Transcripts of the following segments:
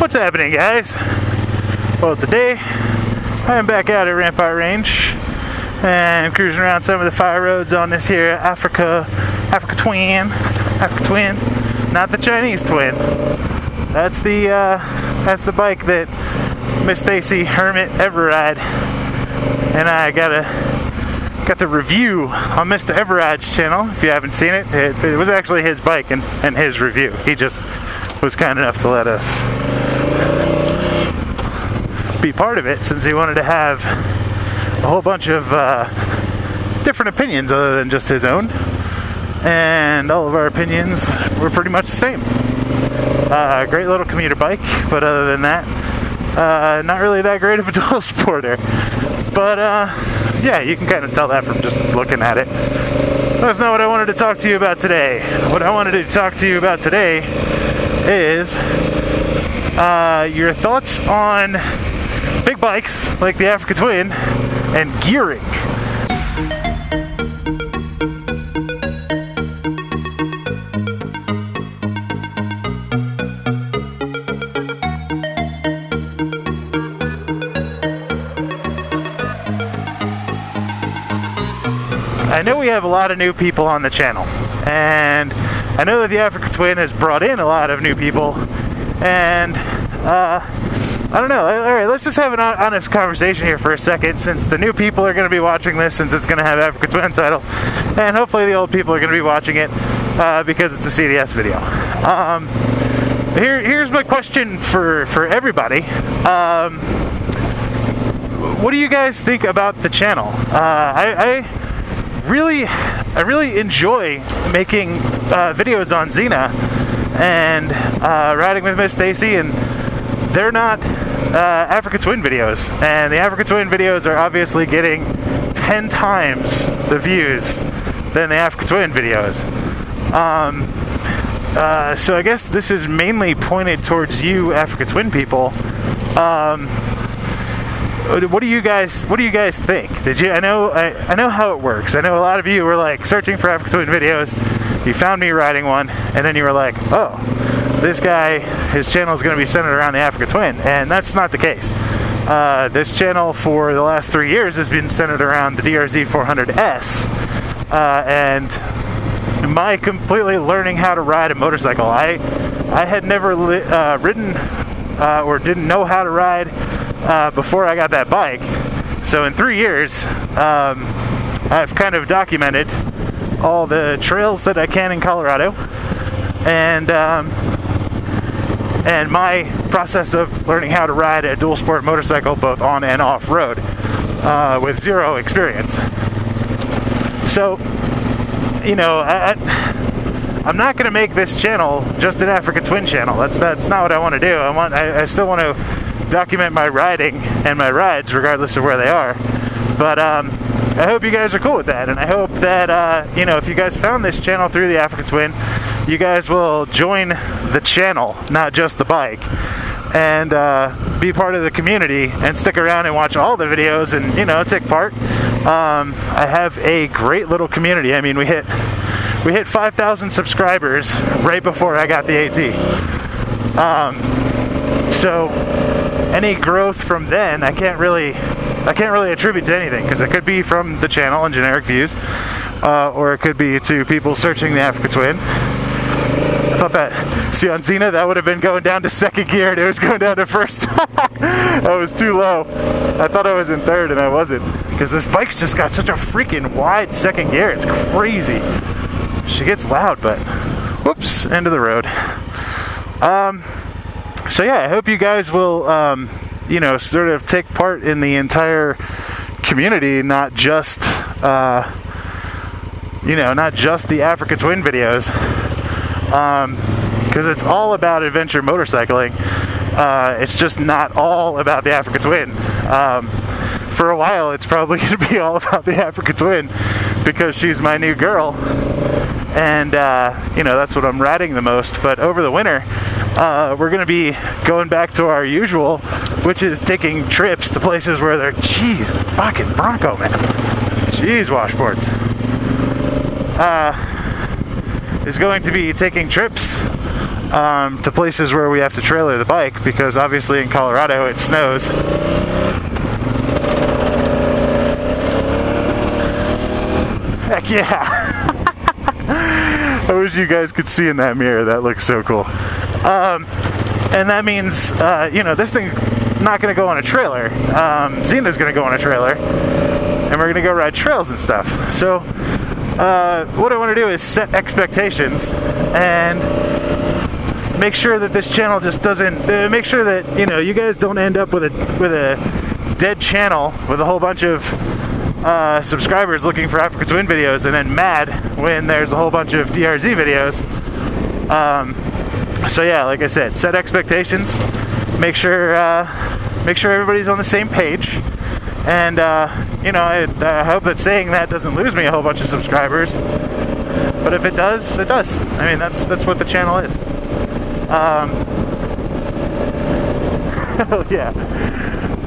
What's happening, guys? Well, today I am back out at Rampart Range and cruising around some of the fire roads on this here Africa Twin, not the Chinese twin. That's the bike that Miss Stacy Hermit Everride and I got the review on Mr. Everride's channel. If you haven't seen it, it was actually his bike and his review. He just was kind enough to let us be part of it, since he wanted to have a whole bunch of different opinions other than just his own, and all of our opinions were pretty much the same. Great little commuter bike, but other than that, not really that great of a dual sporter. But yeah, you can kind of tell that from just looking at it. That's not what I wanted to talk to you about today. What I wanted to talk to you about today is your thoughts on big bikes like the Africa Twin and gearing. I know we have a lot of new people on the channel, and I know that the Africa Twin has brought in a lot of new people, and I don't know. Alright, let's just have an honest conversation here for a second, since the new people are going to be watching this, since it's going to have Africa Twin title, and hopefully the old people are going to be watching it because it's a CDS video. Here's my question for everybody. What do you guys think about the channel? I really enjoy making videos on Xena and riding with Miss Stacy, and they're not Africa Twin videos, and the Africa Twin videos are obviously getting 10 times the views than the Africa Twin videos. So I guess this is mainly pointed towards you Africa Twin people. What do you guys think? I know how it works. I know a lot of you were like searching for Africa Twin videos. You found me riding one, and then you were like, oh, this guy, his channel is going to be centered around the Africa Twin, and that's not the case. This channel for the last 3 years has been centered around the DRZ400S, and my completely learning how to ride a motorcycle. I had never ridden or didn't know how to ride before I got that bike. So in 3 years, I've kind of documented all the trails that I can in Colorado, and my process of learning how to ride a dual sport motorcycle both on and off road with zero experience. So, you know, I'm not going to make this channel just an Africa Twin channel. That's not what I want to do. I still want to document my riding and my rides regardless of where they are. But I hope you guys are cool with that, and I hope that you know, if you guys found this channel through the Africa Twin, you guys will join the channel, not just the bike, and be part of the community and stick around and watch all the videos and, you know, take part. I have a great little community. I mean, we hit 5,000 subscribers right before I got the AT. So any growth from then, I can't really attribute to anything, because it could be from the channel and generic views, or it could be to people searching the Africa Twin. I thought that, see, on Xena, that would have been going down to second gear, and it was going down to first. I was too low. I thought I was in third, and I wasn't, because this bike's just got such a freaking wide second gear. It's crazy. She gets loud, but whoops, end of the road. So yeah, I hope you guys will, you know, sort of take part in the entire community, not just, you know, not just the Africa Twin videos, because it's all about adventure motorcycling. It's just not all about the Africa Twin. For a while, it's probably going to be all about the Africa Twin, because she's my new girl, and you know, that's what I'm riding the most. But over the winter, we're going to be going back to our usual, which is taking trips to places where they're, jeez, fucking Bronco, man. Jeez, washboards. Is going to be taking trips to places where we have to trailer the bike, because obviously in Colorado it snows. Heck yeah! I wish you guys could see in that mirror. That looks so cool. And that means, this thing not going to go on a trailer. Zena's going to go on a trailer, and we're going to go ride trails and stuff. So what I want to do is set expectations and make sure that this channel just doesn't, make sure that, you guys don't end up with a dead channel with a whole bunch of subscribers looking for Africa Twin videos and then mad when there's a whole bunch of DRZ videos. So yeah, like I said, set expectations, make sure everybody's on the same page, and I hope that saying that doesn't lose me a whole bunch of subscribers, but if it does, it does. I mean, that's what the channel is. Hell yeah.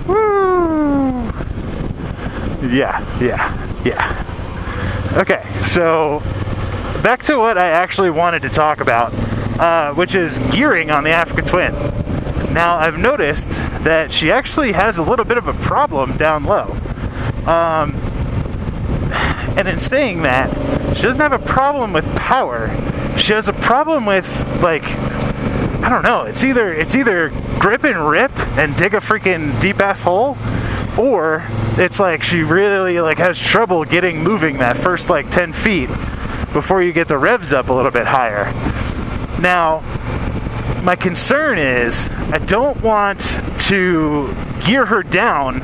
Woo! Yeah. Okay, so back to what I actually wanted to talk about, which is gearing on the Africa Twin. Now, I've noticed that she actually has a little bit of a problem down low. And in saying that, she doesn't have a problem with power. She has a problem with, I don't know, it's either grip and rip and dig a freaking deep ass hole, or it's like she really has trouble moving that first 10 feet before you get the revs up a little bit higher. Now, my concern is I don't want to gear her down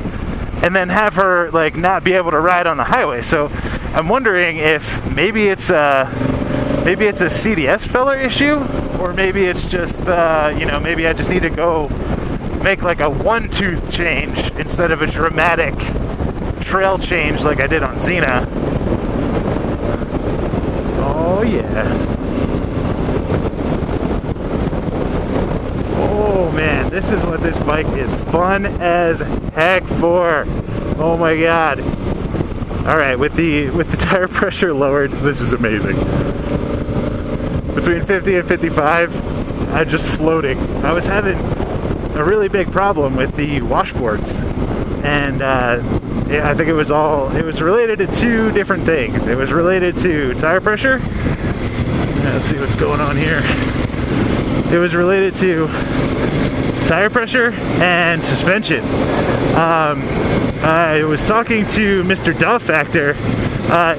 and then have her not be able to ride on the highway. So I'm wondering if maybe it's a CDS filler issue, or maybe it's just maybe I just need to go make a one-tooth change instead of a dramatic trail change like I did on Xena. Oh yeah. Oh man, this is what this bike is fun as heck for. Oh my god. Alright, with the tire pressure lowered, this is amazing. Between 50 and 55, I'm just floating. I was having a really big problem with the washboards, and I think it was related to two different things. It was related to tire pressure. Let's see what's going on here. It was related to tire pressure and suspension. I was talking to Mr. Dove Factor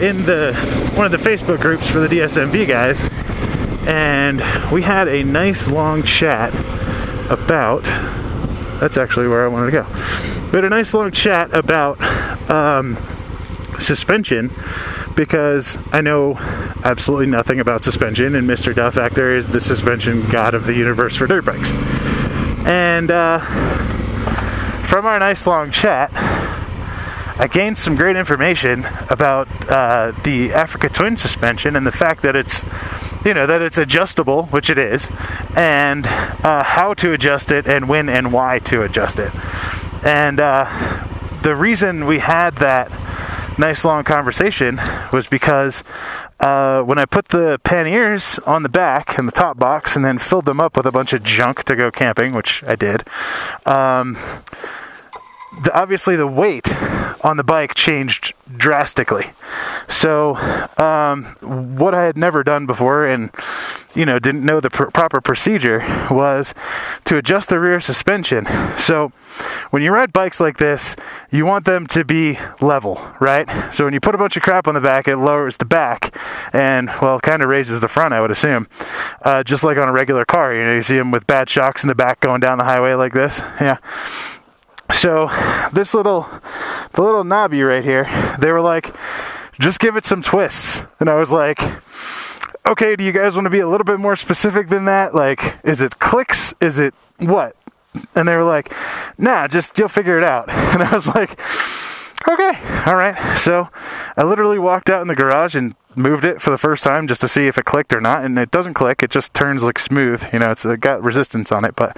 in one of the Facebook groups for the DSMB guys, and we had a nice long chat about, that's actually where I wanted to go. We had a nice long chat about suspension, because I know absolutely nothing about suspension, and Mr. Duff Factor is the suspension god of the universe for dirt bikes. And from our nice long chat, I gained some great information about the Africa Twin suspension and the fact that it's adjustable, which it is, and how to adjust it and when and why to adjust it. And the reason we had that nice long conversation was because when I put the panniers on the back and the top box and then filled them up with a bunch of junk to go camping, which I did, obviously the weight on the bike changed drastically. So what I had never done before and didn't know the proper procedure was to adjust the rear suspension. So when you ride bikes like this, you want them to be level, right? So when you put a bunch of crap on the back, it lowers the back and, well, kind of raises the front, I would assume. Just like on a regular car, you see them with bad shocks in the back going down the highway like this. Yeah. So the little knobby right here, they were like, just give it some twists. And I was like, okay, do you guys want to be a little bit more specific than that? Like, is it clicks? Is it what? And they were like, nah, just you'll figure it out. And I was like, okay, all right. So I literally walked out in the garage and moved it for the first time just to see if it clicked or not. And it doesn't click. It just turns like smooth. It's got resistance on it, but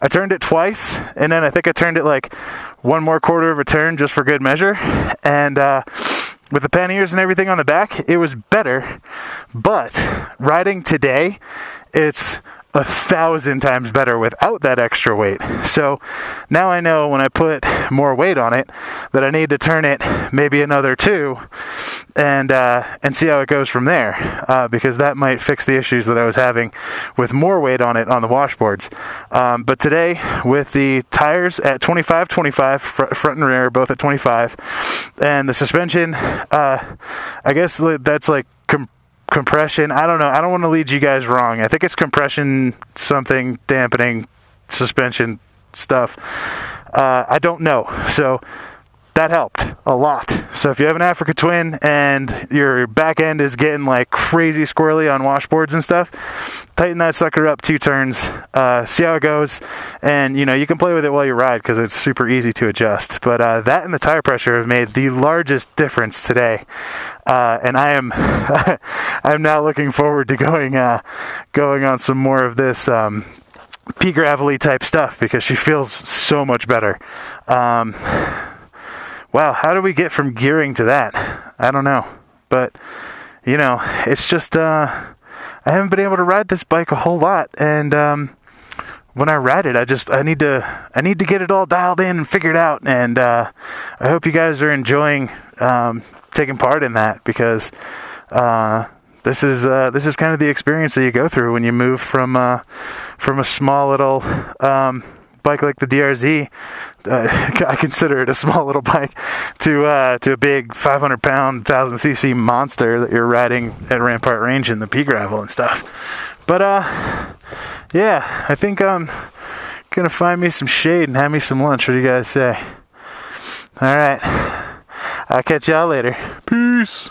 I turned it twice, and then I think I turned it like one more quarter of a turn just for good measure. And with the panniers and everything on the back, it was better. But riding today, it's 1,000 times better without that extra weight. So now I know when I put more weight on it that I need to turn it maybe another 2 and see how it goes from there, because that might fix the issues that I was having with more weight on it on the washboards. But today, with the tires at 25, front and rear both at 25, and the suspension, I guess that's like compression. I don't know. I don't want to lead you guys wrong. I think it's compression, something, dampening, suspension stuff. I don't know. So that helped a lot. So if you have an Africa Twin and your back end is getting like crazy squirrely on washboards and stuff, tighten that sucker up 2 turns, see how it goes, and you can play with it while you ride because it's super easy to adjust. But that and the tire pressure have made the largest difference today. And I am I'm now looking forward to going on some more of this pea gravelly type stuff because she feels so much better. Wow, how do we get from gearing to that? I don't know. But it's just I haven't been able to ride this bike a whole lot, and when I ride it, I need to get it all dialed in and figured out, and I hope you guys are enjoying taking part in that, because this is kind of the experience that you go through when you move from a small little bike like the DRZ. I consider it a small little bike to a big 500-pound 1,000cc monster that you're riding at Rampart Range in the pea gravel and stuff. But yeah, I think I'm gonna find me some shade and have me some lunch. What do you guys say? All right, I'll catch y'all later. Peace.